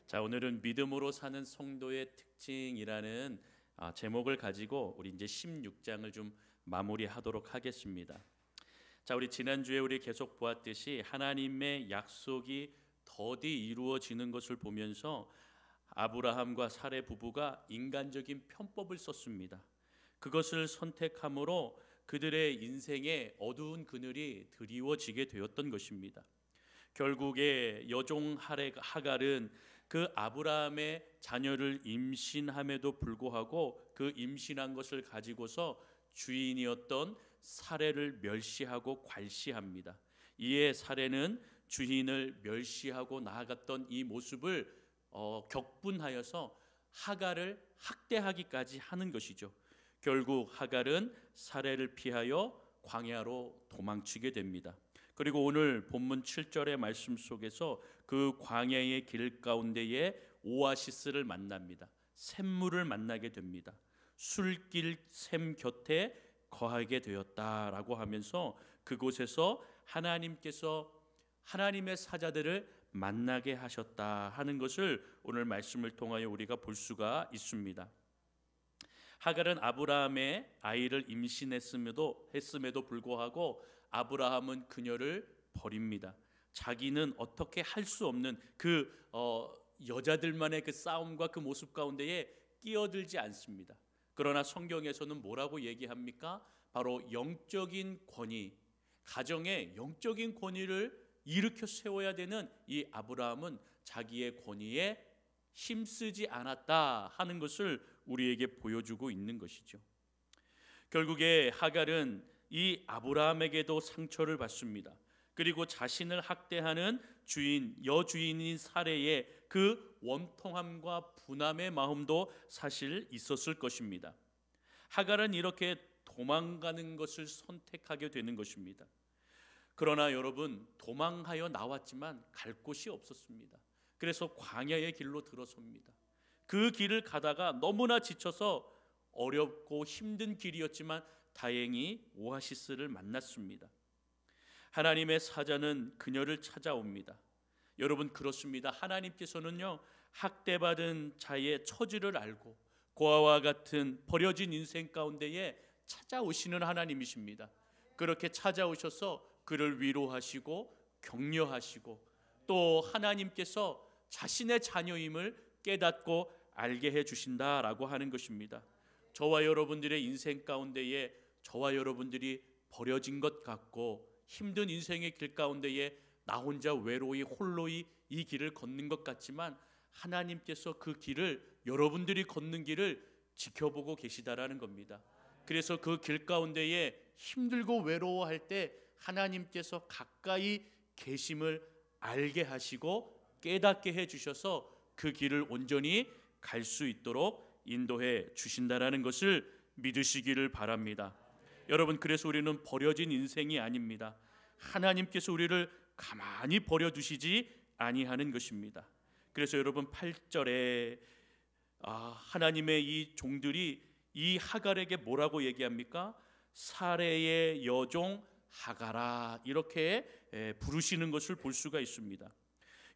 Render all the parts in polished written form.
자, 오늘은 믿음으로 사는 성도의 특징이라는 제목을 가지고 우리 이제 16장을 좀 마무리하도록 하겠습니다. 자, 우리 지난주에 우리 계속 보았듯이 하나님의 약속이 더디 이루어지는 것을 보면서 아브라함과 사레 부부가 인간적인 편법을 썼습니다. 그것을 선택함으로 그들의 인생에 어두운 그늘이 드리워지게 되었던 것입니다. 결국에 여종 하갈은 그 아브라함의 자녀를 임신함에도 불구하고 그 임신한 것을 가지고서 주인이었던 사레를 멸시하고 괄시합니다. 이에 사레는 주인을 멸시하고 나아갔던 이 모습을 격분하여서 하갈을 학대하기까지 하는 것이죠. 결국 하갈은 사레를 피하여 광야로 도망치게 됩니다. 그리고 오늘 본문 7절의 말씀 속에서 그 광야의 길 가운데에 오아시스를 만납니다. 샘물을 만나게 됩니다. 술길 샘 곁에 거하게 되었다라고 하면서 그곳에서 하나님께서 하나님의 사자들을 만나게 하셨다 하는 것을 오늘 말씀을 통하여 우리가 볼 수가 있습니다. 하갈은 아브라함의 아이를 임신했음에도 불구하고 아브라함은 그녀를 버립니다. 자기는 어떻게 할 수 없는 그 여자들만의 그 싸움과 그 모습 가운데에 끼어들지 않습니다. 그러나 성경에서는 뭐라고 얘기합니까? 바로 영적인 권위, 가정의 영적인 권위를 일으켜 세워야 되는 이 아브라함은 자기의 권위에 힘쓰지 않았다 하는 것을 우리에게 보여주고 있는 것이죠. 결국에 하갈은 이 아브라함에게도 상처를 받습니다. 그리고 자신을 학대하는 여주인인 사레의 그 원통함과 분함의 마음도 사실 있었을 것입니다. 하갈은 이렇게 도망가는 것을 선택하게 되는 것입니다. 그러나 여러분, 도망하여 나왔지만 갈 곳이 없었습니다. 그래서 광야의 길로 들어섭니다. 그 길을 가다가 너무나 지쳐서 어렵고 힘든 길이었지만 다행히 오아시스를 만났습니다. 하나님의 사자는 그녀를 찾아옵니다. 여러분, 그렇습니다. 하나님께서는요, 학대받은 자의 처지를 알고 고아와 같은 버려진 인생 가운데에 찾아오시는 하나님이십니다. 그렇게 찾아오셔서 그를 위로하시고 격려하시고 또 하나님께서 자신의 자녀임을 깨닫고 알게 해주신다라고 하는 것입니다. 저와 여러분들의 인생 가운데에 저와 여러분들이 버려진 것 같고 힘든 인생의 길 가운데에 나 혼자 외로이 홀로이 이 길을 걷는 것 같지만 하나님께서 그 길을, 여러분들이 걷는 길을 지켜보고 계시다라는 겁니다. 그래서 그 길 가운데에 힘들고 외로워할 때 하나님께서 가까이 계심을 알게 하시고 깨닫게 해주셔서 그 길을 온전히 갈 수 있도록 인도해 주신다라는 것을 믿으시기를 바랍니다. 여러분, 그래서 우리는 버려진 인생이 아닙니다. 하나님께서 우리를 가만히 버려두시지 아니하는 것입니다. 그래서 여러분 8절에 하나님의 이 종들이 이 하갈에게 뭐라고 얘기합니까? 사레의 여종 하갈아, 이렇게 부르시는 것을 볼 수가 있습니다.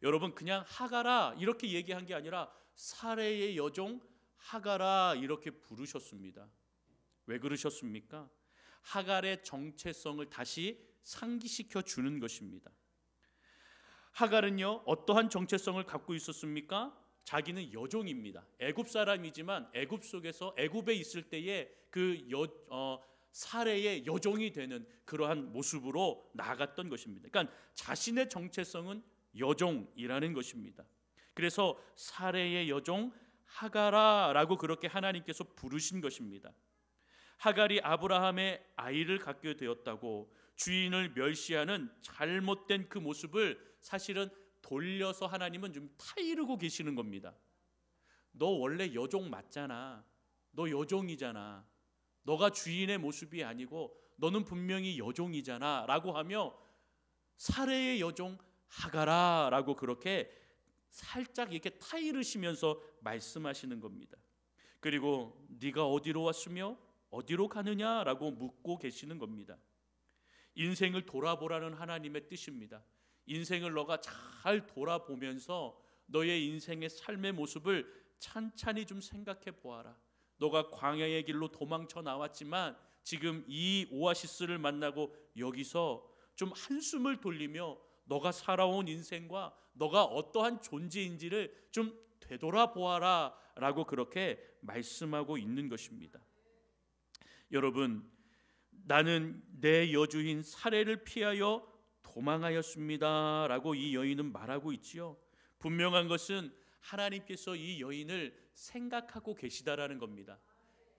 여러분, 그냥 하갈아 이렇게 얘기한 게 아니라 사레의 여종 하갈아 이렇게 부르셨습니다. 왜 그러셨습니까? 하갈의 정체성을 다시 상기시켜 주는 것입니다. 하갈은요, 어떠한 정체성을 갖고 있었습니까? 자기는 여종입니다. 애굽 사람이지만 애굽 속에서 애굽에 있을 때에 그 사레의 여종이 되는 그러한 모습으로 나아갔던 것입니다. 그러니까 자신의 정체성은 여종이라는 것입니다. 그래서 사레의 여종 하갈아라고 그렇게 하나님께서 부르신 것입니다. 하갈이 아브라함의 아이를 갖게 되었다고 주인을 멸시하는 잘못된 그 모습을 사실은 돌려서 하나님은 좀 타이르고 계시는 겁니다. 너 원래 여종 맞잖아. 너 여종이잖아. 너가 주인의 모습이 아니고 너는 분명히 여종이잖아 라고 하며 사레의 여종 하갈아 라고 그렇게 살짝 이렇게 타이르시면서 말씀하시는 겁니다. 그리고 네가 어디로 왔으며 어디로 가느냐라고 묻고 계시는 겁니다. 인생을 돌아보라는 하나님의 뜻입니다. 인생을 너가 잘 돌아보면서 너의 인생의 삶의 모습을 찬찬히 좀 생각해 보아라. 너가 광야의 길로 도망쳐 나왔지만 지금 이 오아시스를 만나고 여기서 좀 한숨을 돌리며 너가 살아온 인생과 너가 어떠한 존재인지를 좀 되돌아보아라 라고 그렇게 말씀하고 있는 것입니다. 여러분, 나는 내 여주인 사례를 피하여 도망하였습니다 라고 이 여인은 말하고 있지요. 분명한 것은 하나님께서 이 여인을 생각하고 계시다라는 겁니다.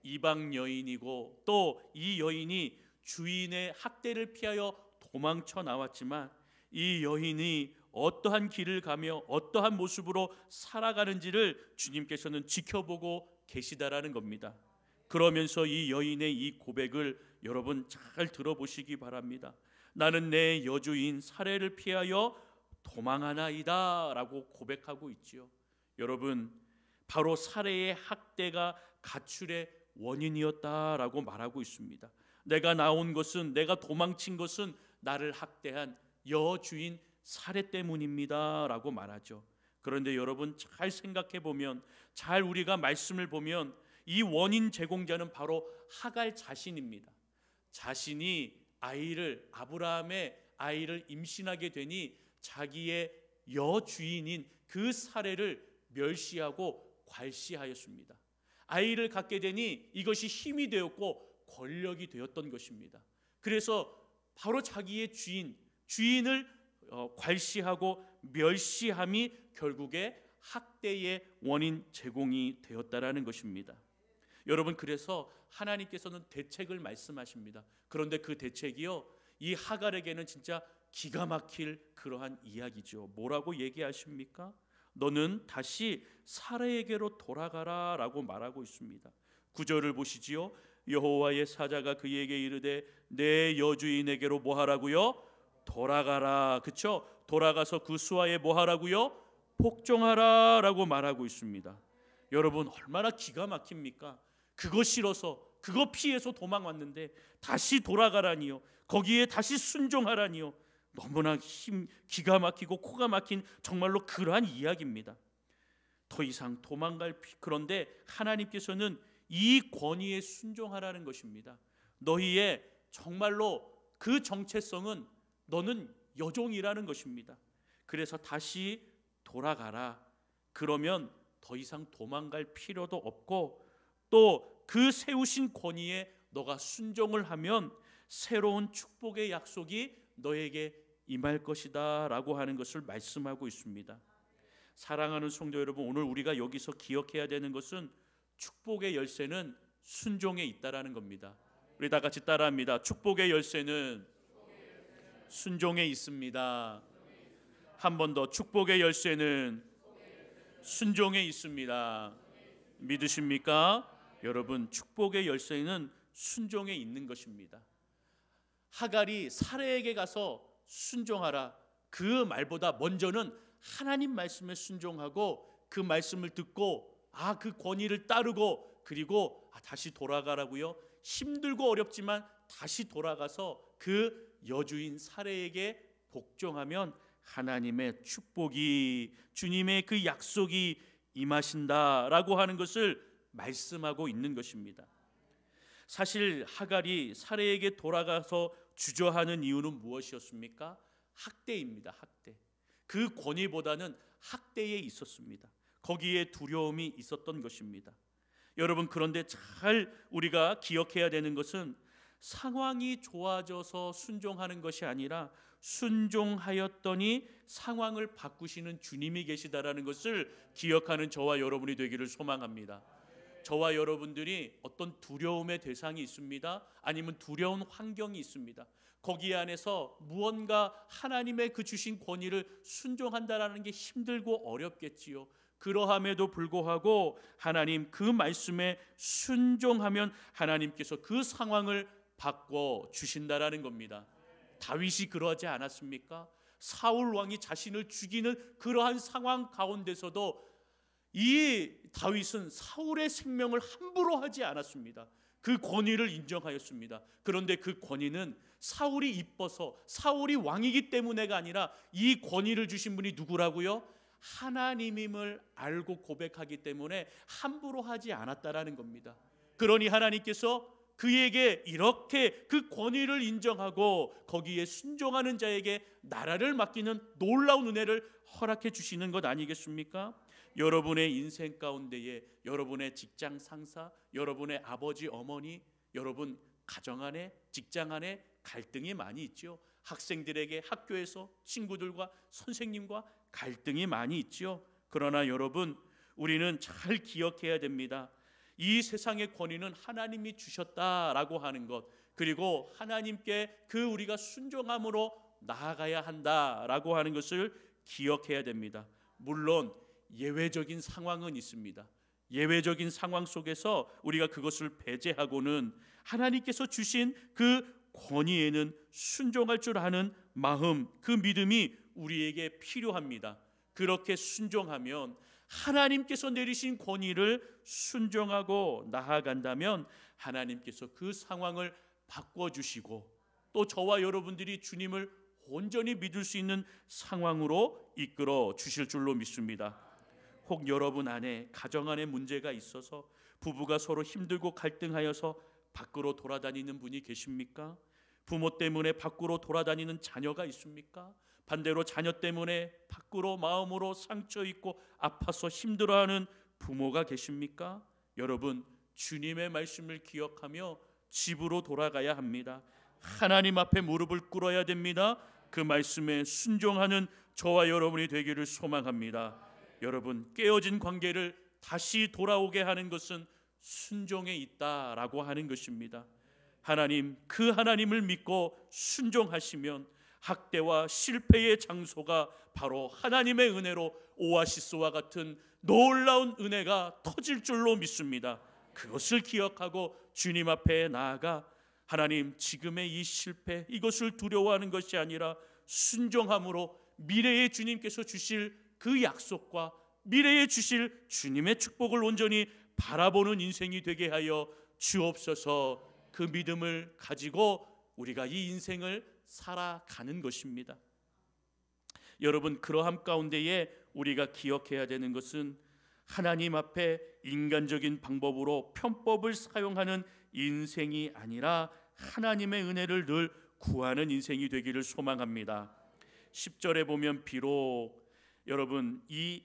이방 여인이고 또 이 여인이 주인의 학대를 피하여 도망쳐 나왔지만 이 여인이 어떠한 길을 가며 어떠한 모습으로 살아가는지를 주님께서는 지켜보고 계시다라는 겁니다. 그러면서 이 여인의 이 고백을 여러분 잘 들어보시기 바랍니다. 나는 내 여주인 사례를 피하여 도망하나이다 라고 고백하고 있지요. 여러분, 바로 사례의 학대가 가출의 원인이었다라고 말하고 있습니다. 내가 나온 것은, 내가 도망친 것은 나를 학대한 여주인 사례 때문입니다 라고 말하죠. 그런데 여러분 잘 생각해 보면, 잘 우리가 말씀을 보면 이 원인 제공자는 바로 하갈 자신입니다. 자신이 아브라함의 아이를 임신하게 되니 자기의 여주인인 그 사례를 멸시하고 괄시하였습니다. 아이를 갖게 되니 이것이 힘이 되었고 권력이 되었던 것입니다. 그래서 바로 자기의 주인을 괄시하고 멸시함이 결국에 학대의 원인 제공이 되었다라는 것입니다. 여러분, 그래서 하나님께서는 대책을 말씀하십니다. 그런데 그 대책이요, 이 하갈에게는 진짜 기가 막힐 그러한 이야기죠. 뭐라고 얘기하십니까? 너는 다시 사례에게로 돌아가라 라고 말하고 있습니다. 9절을 보시지요. 여호와의 사자가 그에게 이르되 내 여주인에게로 뭐 하라고요? 돌아가라. 그렇죠? 돌아가서 그 수하에 뭐 하라고요? 복종하라 라고 말하고 있습니다. 여러분, 얼마나 기가 막힙니까? 그거 싫어서, 그거 피해서 도망왔는데 다시 돌아가라니요, 거기에 다시 순종하라니요. 너무나 기가 막히고 코가 막힌 정말로 그러한 이야기입니다. 더 이상 도망갈 그런데 하나님께서는 이 권위에 순종하라는 것입니다. 너희의 정말로 그 정체성은 너는 여종이라는 것입니다. 그래서 다시 돌아가라. 그러면 더 이상 도망갈 필요도 없고 또 그 세우신 권위에 너가 순종을 하면 새로운 축복의 약속이 너에게 임할 것이다 라고 하는 것을 말씀하고 있습니다. 사랑하는 성도 여러분, 오늘 우리가 여기서 기억해야 되는 것은 축복의 열쇠는 순종에 있다라는 겁니다. 우리 다 같이 따라합니다. 축복의 열쇠는 순종에 있습니다. 한 번 더, 축복의 열쇠는 순종에 있습니다. 믿으십니까? 여러분, 축복의 열쇠는 순종에 있는 것입니다. 하갈이 사례에게 가서 순종하라, 그 말보다 먼저는 하나님 말씀에 순종하고 그 말씀을 듣고 그 권위를 따르고 그리고 다시 돌아가라고요. 힘들고 어렵지만 다시 돌아가서 그 여주인 사례에게 복종하면 하나님의 축복이, 주님의 그 약속이 임하신다라고 하는 것을 말씀하고 있는 것입니다. 사실 하갈이 사례에게 돌아가서 주저하는 이유는 무엇이었습니까? 학대입니다. 학대. 그 권위보다는 학대에 있었습니다. 거기에 두려움이 있었던 것입니다. 여러분, 그런데 잘 우리가 기억해야 되는 것은 상황이 좋아져서 순종하는 것이 아니라 순종하였더니 상황을 바꾸시는 주님이 계시다라는 것을 기억하는 저와 여러분이 되기를 소망합니다. 저와 여러분들이 어떤 두려움의 대상이 있습니다. 아니면 두려운 환경이 있습니다. 거기 안에서 무언가 하나님의 그 주신 권위를 순종한다라는 게 힘들고 어렵겠지요. 그러함에도 불구하고 하나님 그 말씀에 순종하면 하나님께서 그 상황을 바꿔 주신다라는 겁니다. 다윗이 그러하지 않았습니까? 사울 왕이 자신을 죽이는 그러한 상황 가운데서도 이 다윗은 사울의 생명을 함부로 하지 않았습니다. 그 권위를 인정하였습니다. 그런데 그 권위는 사울이 이뻐서, 사울이 왕이기 때문에가 아니라 이 권위를 주신 분이 누구라고요? 하나님임을 알고 고백하기 때문에 함부로 하지 않았다라는 겁니다. 그러니 하나님께서 그에게 이렇게 그 권위를 인정하고 거기에 순종하는 자에게 나라를 맡기는 놀라운 은혜를 허락해 주시는 것 아니겠습니까? 여러분의 인생 가운데에 여러분의 직장 상사, 여러분의 아버지 어머니, 여러분 가정 안에, 직장 안에 갈등이 많이 있죠. 학생들에게 학교에서 친구들과 선생님과 갈등이 많이 있죠. 그러나 여러분, 우리는 잘 기억해야 됩니다. 이 세상의 권위는 하나님이 주셨다라고 하는 것, 그리고 하나님께 그 우리가 순종함으로 나아가야 한다라고 하는 것을 기억해야 됩니다. 물론 예외적인 상황은 있습니다. 예외적인 상황 속에서 우리가 그것을 배제하고는 하나님께서 주신 그 권위에는 순종할 줄 아는 마음, 그 믿음이 우리에게 필요합니다. 그렇게 순종하면, 하나님께서 내리신 권위를 순종하고 나아간다면 하나님께서 그 상황을 바꿔주시고 또 저와 여러분들이 주님을 온전히 믿을 수 있는 상황으로 이끌어 주실 줄로 믿습니다. 혹 여러분 안에 가정 안에 문제가 있어서 부부가 서로 힘들고 갈등하여서 밖으로 돌아다니는 분이 계십니까? 부모 때문에 밖으로 돌아다니는 자녀가 있습니까? 반대로 자녀 때문에 밖으로 마음으로 상처 있고 아파서 힘들어하는 부모가 계십니까? 여러분, 주님의 말씀을 기억하며 집으로 돌아가야 합니다. 하나님 앞에 무릎을 꿇어야 됩니다. 그 말씀에 순종하는 저와 여러분이 되기를 소망합니다. 여러분, 깨어진 관계를 다시 돌아오게 하는 것은 순종에 있다라고 하는 것입니다. 하나님, 그 하나님을 믿고 순종하시면 학대와 실패의 장소가 바로 하나님의 은혜로 오아시스와 같은 놀라운 은혜가 터질 줄로 믿습니다. 그것을 기억하고 주님 앞에 나아가 하나님, 지금의 이 실패, 이것을 두려워하는 것이 아니라 순종함으로 미래의 주님께서 주실 그 약속과 미래에 주실 주님의 축복을 온전히 바라보는 인생이 되게 하여 주옵소서. 그 믿음을 가지고 우리가 이 인생을 살아가는 것입니다. 여러분, 그러함 가운데에 우리가 기억해야 되는 것은 하나님 앞에 인간적인 방법으로 편법을 사용하는 인생이 아니라 하나님의 은혜를 늘 구하는 인생이 되기를 소망합니다. 10절에 보면 비록 여러분 이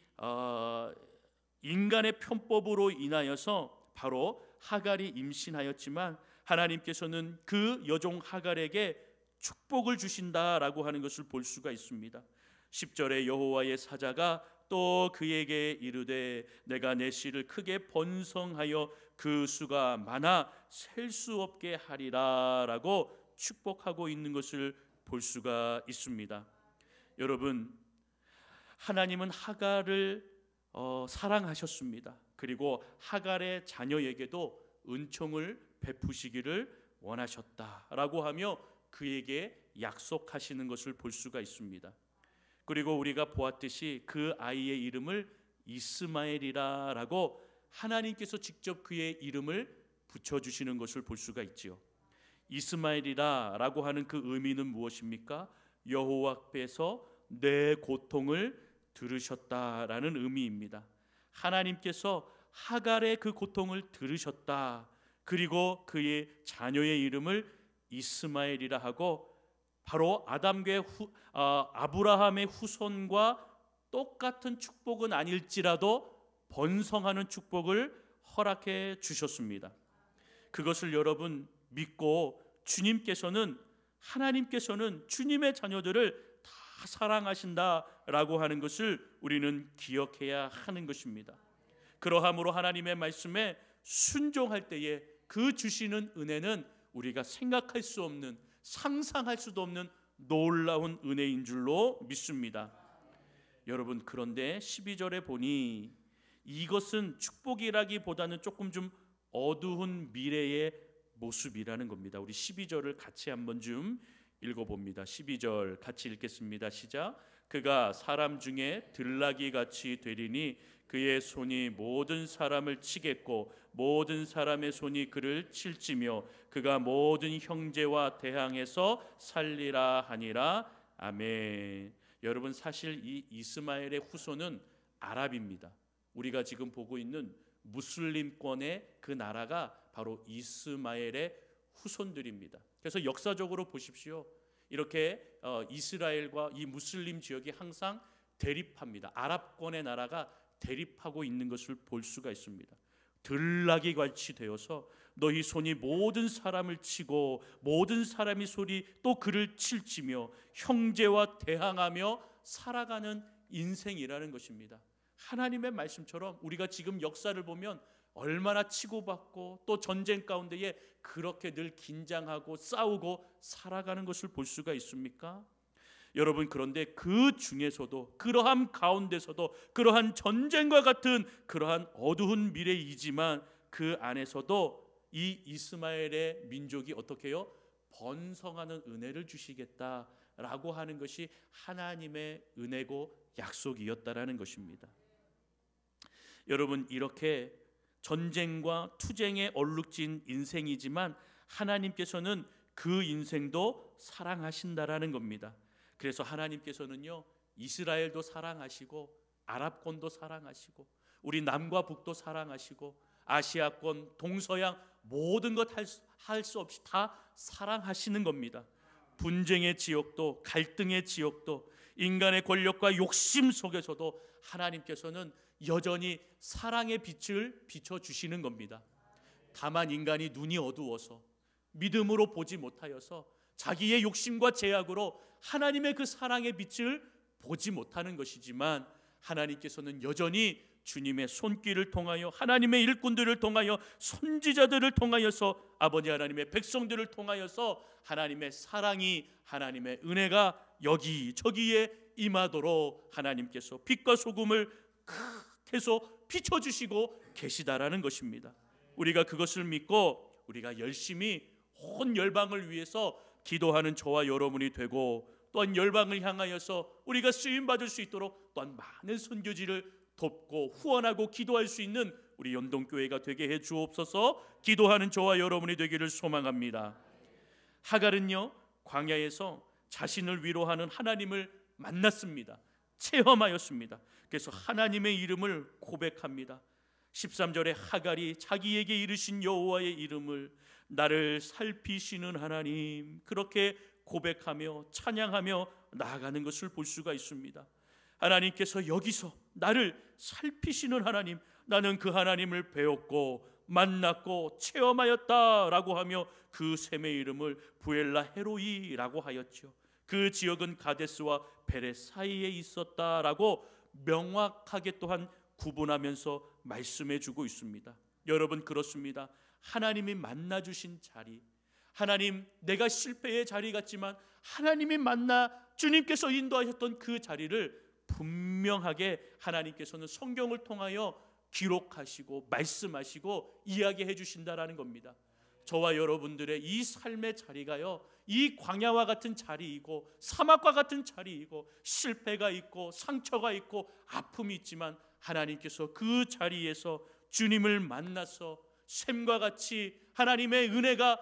인간의 편법으로 인하여서 바로 하갈이 임신하였지만 하나님께서는 그 여종 하갈에게 축복을 주신다라고 하는 것을 볼 수가 있습니다. 10절에 여호와의 사자가 또 그에게 이르되 내가 내 씨를 크게 번성하여 그 수가 많아 셀 수 없게 하리라 라고 축복하고 있는 것을 볼 수가 있습니다. 여러분, 하나님은 하갈을 사랑하셨습니다. 그리고 하갈의 자녀에게도 은총을 베푸시기를 원하셨다라고 하며 그에게 약속하시는 것을 볼 수가 있습니다. 그리고 우리가 보았듯이 그 아이의 이름을 이스마엘이라라고 하나님께서 직접 그의 이름을 붙여주시는 것을 볼 수가 있지요. 이스마엘이라라고 하는 그 의미는 무엇입니까? 여호와께서 내 고통을 들으셨다라는 의미입니다. 하나님께서 하갈의 그 고통을 들으셨다. 그리고 그의 자녀의 이름을 이스마엘이라 하고 바로 아브라함의 후손과 똑같은 축복은 아닐지라도 번성하는 축복을 허락해 주셨습니다. 그것을 여러분 믿고 하나님께서는 주님의 자녀들을 다 사랑하신다라고 하는 것을 우리는 기억해야 하는 것입니다. 그러함으로 하나님의 말씀에 순종할 때에 그 주시는 은혜는 우리가 생각할 수 없는, 상상할 수도 없는 놀라운 은혜인 줄로 믿습니다. 여러분, 그런데 12절에 보니 이것은 축복이라기보다는 조금 좀 어두운 미래의 모습이라는 겁니다. 우리 12절을 같이 한번 좀 읽어봅니다. 12절 같이 읽겠습니다. 시작. 그가 사람 중에 들나귀 같이 되리니 그의 손이 모든 사람을 치겠고 모든 사람의 손이 그를 칠지며 그가 모든 형제와 대항해서 살리라 하니라. 아멘. 여러분, 사실 이 이스마엘의 후손은 아랍입니다. 우리가 지금 보고 있는 무슬림권의 그 나라가 바로 이스마엘의 후손들입니다. 그래서 역사적으로 보십시오. 이렇게 이스라엘과 이 무슬림 지역이 항상 대립합니다. 아랍권의 나라가 대립하고 있는 것을 볼 수가 있습니다. 들나귀 같이 되어서 너희 손이 모든 사람을 치고 모든 사람이 소리 또 그를 칠지며 형제와 대항하며 살아가는 인생이라는 것입니다. 하나님의 말씀처럼 우리가 지금 역사를 보면 얼마나 치고받고 또 전쟁 가운데에 그렇게 늘 긴장하고 싸우고 살아가는 것을 볼 수가 있습니까? 여러분, 그런데 그 중에서도 그러한 가운데서도 그러한 전쟁과 같은 그러한 어두운 미래이지만 그 안에서도 이 이스마엘의 민족이 어떻게 해요? 번성하는 은혜를 주시겠다라고 하는 것이 하나님의 은혜고 약속이었다라는 것입니다. 여러분, 이렇게 전쟁과 투쟁에 얼룩진 인생이지만 하나님께서는 그 인생도 사랑하신다라는 겁니다. 그래서 하나님께서는요, 이스라엘도 사랑하시고 아랍권도 사랑하시고 우리 남과 북도 사랑하시고 아시아권 동서양 모든 것 할 수 없이 다 사랑하시는 겁니다. 분쟁의 지역도 갈등의 지역도 인간의 권력과 욕심 속에서도 하나님께서는 여전히 사랑의 빛을 비춰주시는 겁니다. 다만 인간이 눈이 어두워서 믿음으로 보지 못하여서 자기의 욕심과 제약으로 하나님의 그 사랑의 빛을 보지 못하는 것이지만 하나님께서는 여전히 주님의 손길을 통하여 하나님의 일꾼들을 통하여 선지자들을 통하여서 아버지 하나님의 백성들을 통하여서 하나님의 사랑이 하나님의 은혜가 여기저기에 임하도록 하나님께서 빛과 소금을 계속 비춰주시고 계시다라는 것입니다. 우리가 그것을 믿고 우리가 열심히 온 열방을 위해서 기도하는 저와 여러분이 되고 또한 열방을 향하여서 우리가 쓰임받을 수 있도록 또한 많은 선교지를 돕고 후원하고 기도할 수 있는 우리 연동교회가 되게 해 주옵소서. 기도하는 저와 여러분이 되기를 소망합니다. 하갈은요, 광야에서 자신을 위로하는 하나님을 만났습니다. 체험하였습니다. 그래서 하나님의 이름을 고백합니다. 13절에 하갈이 자기에게 이르신 여호와의 이름을 나를 살피시는 하나님, 그렇게 고백하며 찬양하며 나아가는 것을 볼 수가 있습니다. 하나님께서 여기서 나를 살피시는 하나님, 나는 그 하나님을 배웠고 만났고 체험하였다라고 하며 그 샘의 이름을 부엘라 헤로이라고 하였죠. 그 지역은 가데스와 베레 사이에 있었다라고 명확하게 또한 구분하면서 말씀해 주고 있습니다. 여러분, 그렇습니다. 하나님이 만나주신 자리, 하나님, 내가 실패의 자리 같지만 하나님이 만나 주님께서 인도하셨던 그 자리를 분명하게 하나님께서는 성경을 통하여 기록하시고 말씀하시고 이야기해 주신다라는 겁니다. 저와 여러분들의 이 삶의 자리가요, 이 광야와 같은 자리이고 사막과 같은 자리이고 실패가 있고 상처가 있고 아픔이 있지만 하나님께서 그 자리에서 주님을 만나서 샘과 같이 하나님의 은혜가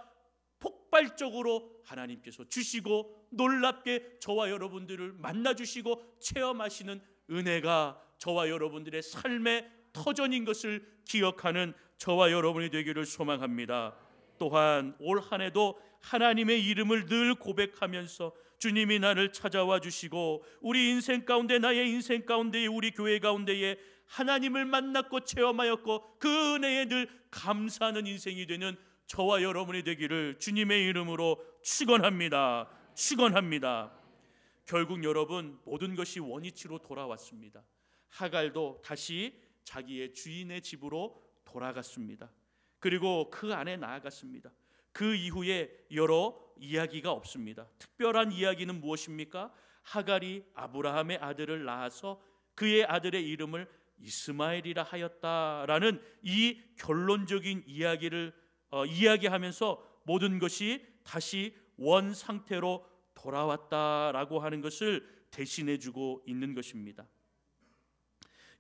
폭발적으로 하나님께서 주시고 놀랍게 저와 여러분들을 만나주시고 체험하시는 은혜가 저와 여러분들의 삶의 터전인 것을 기억하는 저와 여러분이 되기를 소망합니다. 또한 올 한 해도 하나님의 이름을 늘 고백하면서 주님이 나를 찾아와 주시고 우리 인생 가운데, 나의 인생 가운데에, 우리 교회 가운데에 하나님을 만났고 체험하였고 그 은혜에 늘 감사하는 인생이 되는 저와 여러분이 되기를 주님의 이름으로 축원합니다. 축원합니다. 결국 여러분, 모든 것이 원위치로 돌아왔습니다. 하갈도 다시 자기의 주인의 집으로 돌아갔습니다. 그리고 그 안에 나아갔습니다. 그 이후에 여러 이야기가 없습니다. 특별한 이야기는 무엇입니까? 하갈이 아브라함의 아들을 낳아서 그의 아들의 이름을 이스마엘이라 하였다라는 이 결론적인 이야기를 이야기하면서 모든 것이 다시 원 상태로 돌아왔다라고 하는 것을 대신해 주고 있는 것입니다.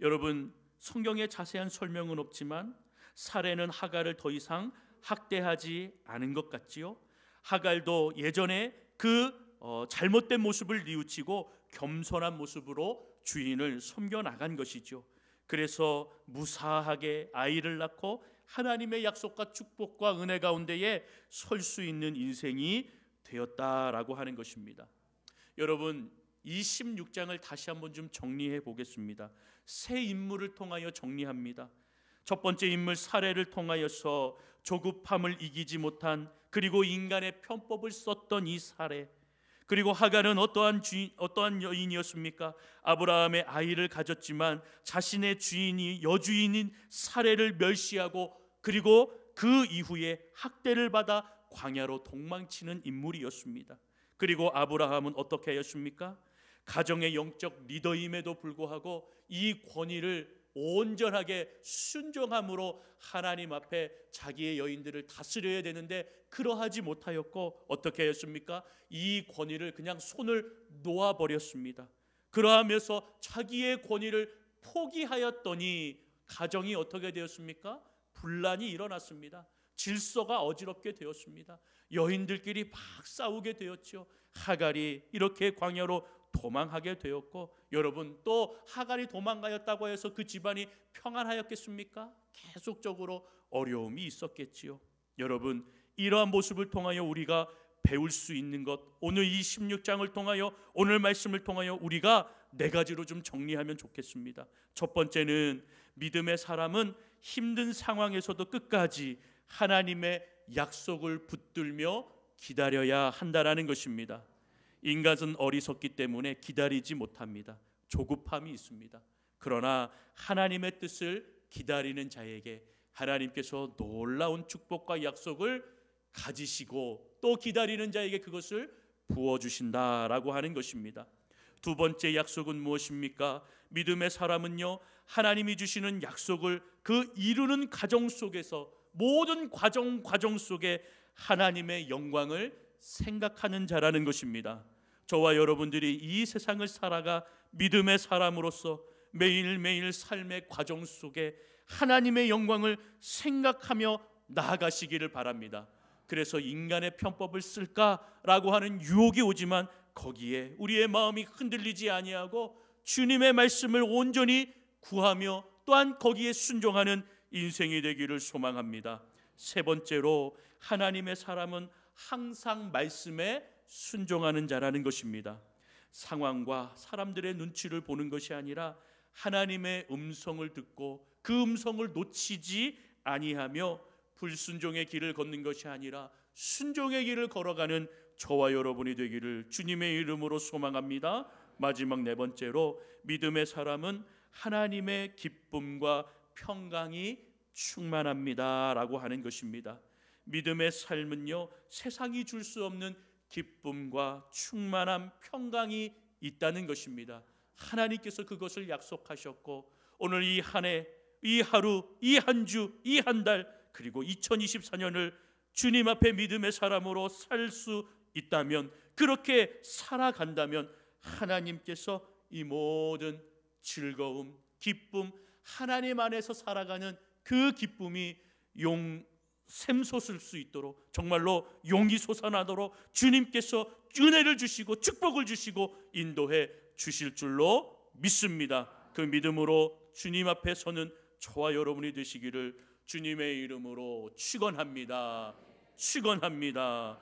여러분, 성경에 자세한 설명은 없지만 사례는 하갈을 더 이상 학대하지 않은 것 같지요. 하갈도 예전에 그 잘못된 모습을 뉘우치고 겸손한 모습으로 주인을 섬겨 나간 것이죠. 그래서 무사하게 아이를 낳고 하나님의 약속과 축복과 은혜 가운데에 설 수 있는 인생이 되었다라고 하는 것입니다. 여러분, 이 16장을 다시 한번 좀 정리해 보겠습니다. 세 인물을 통하여 정리합니다. 첫 번째 인물 사례를 통하여서 조급함을 이기지 못한, 그리고 인간의 편법을 썼던 이 사례, 그리고 하갈은 어떠한 여인이었습니까? 아브라함의 아이를 가졌지만 자신의 주인이 여주인인 사례를 멸시하고, 그리고 그 이후에 학대를 받아 광야로 도망치는 인물이었습니다. 그리고 아브라함은 어떻게 하였습니까? 가정의 영적 리더임에도 불구하고 이 권위를 온전하게 순종함으로 하나님 앞에 자기의 여인들을 다스려야 되는데 그러하지 못하였고, 어떻게 하였습니까? 이 권위를 그냥 손을 놓아버렸습니다. 그러하면서 자기의 권위를 포기하였더니 가정이 어떻게 되었습니까? 분란이 일어났습니다. 질서가 어지럽게 되었습니다. 여인들끼리 막 싸우게 되었죠. 하갈이 이렇게 광야로 도망하게 되었고, 여러분, 또 하갈이 도망가였다고 해서 그 집안이 평안하였겠습니까? 계속적으로 어려움이 있었겠지요. 여러분, 이러한 모습을 통하여 우리가 배울 수 있는 것, 오늘 이 16장을 통하여, 오늘 말씀을 통하여 우리가 네 가지로 좀 정리하면 좋겠습니다. 첫 번째는 믿음의 사람은 힘든 상황에서도 끝까지 하나님의 약속을 붙들며 기다려야 한다라는 것입니다. 인간은 어리석기 때문에 기다리지 못합니다. 조급함이 있습니다. 그러나 하나님의 뜻을 기다리는 자에게 하나님께서 놀라운 축복과 약속을 가지시고 또 기다리는 자에게 그것을 부어주신다라고 하는 것입니다. 두 번째 약속은 무엇입니까? 믿음의 사람은요, 하나님이 주시는 약속을 그 이루는 과정 속에서, 모든 과정 속에 하나님의 영광을 생각하는 자라는 것입니다. 저와 여러분들이 이 세상을 살아가 믿음의 사람으로서 매일매일 삶의 과정 속에 하나님의 영광을 생각하며 나아가시기를 바랍니다. 그래서 인간의 편법을 쓸까라고 하는 유혹이 오지만 거기에 우리의 마음이 흔들리지 아니하고 주님의 말씀을 온전히 구하며 또한 거기에 순종하는 인생이 되기를 소망합니다. 세 번째로, 하나님의 사람은 항상 말씀에 순종하는 자라는 것입니다. 상황과 사람들의 눈치를 보는 것이 아니라 하나님의 음성을 듣고 그 음성을 놓치지 아니하며 불순종의 길을 걷는 것이 아니라 순종의 길을 걸어가는 저와 여러분이 되기를 주님의 이름으로 소망합니다. 마지막 네 번째로, 믿음의 사람은 하나님의 기쁨과 평강이 충만합니다 라고 하는 것입니다. 믿음의 삶은요, 세상이 줄 수 없는 기쁨과 충만한 평강이 있다는 것입니다. 하나님께서 그것을 약속하셨고, 오늘 이 한 해, 이 하루, 이 한 주, 이 한 달, 그리고 2024년을 주님 앞에 믿음의 사람으로 살 수 있다면, 그렇게 살아간다면 하나님께서 이 모든 즐거움, 기쁨, 하나님 안에서 살아가는 그 기쁨이 샘솟을 수 있도록, 정말로 용이 솟아나도록 주님께서 은혜를 주시고 축복을 주시고 인도해 주실 줄로 믿습니다. 그 믿음으로 주님 앞에 서는 저와 여러분이 되시기를 주님의 이름으로 축원합니다. 축원합니다.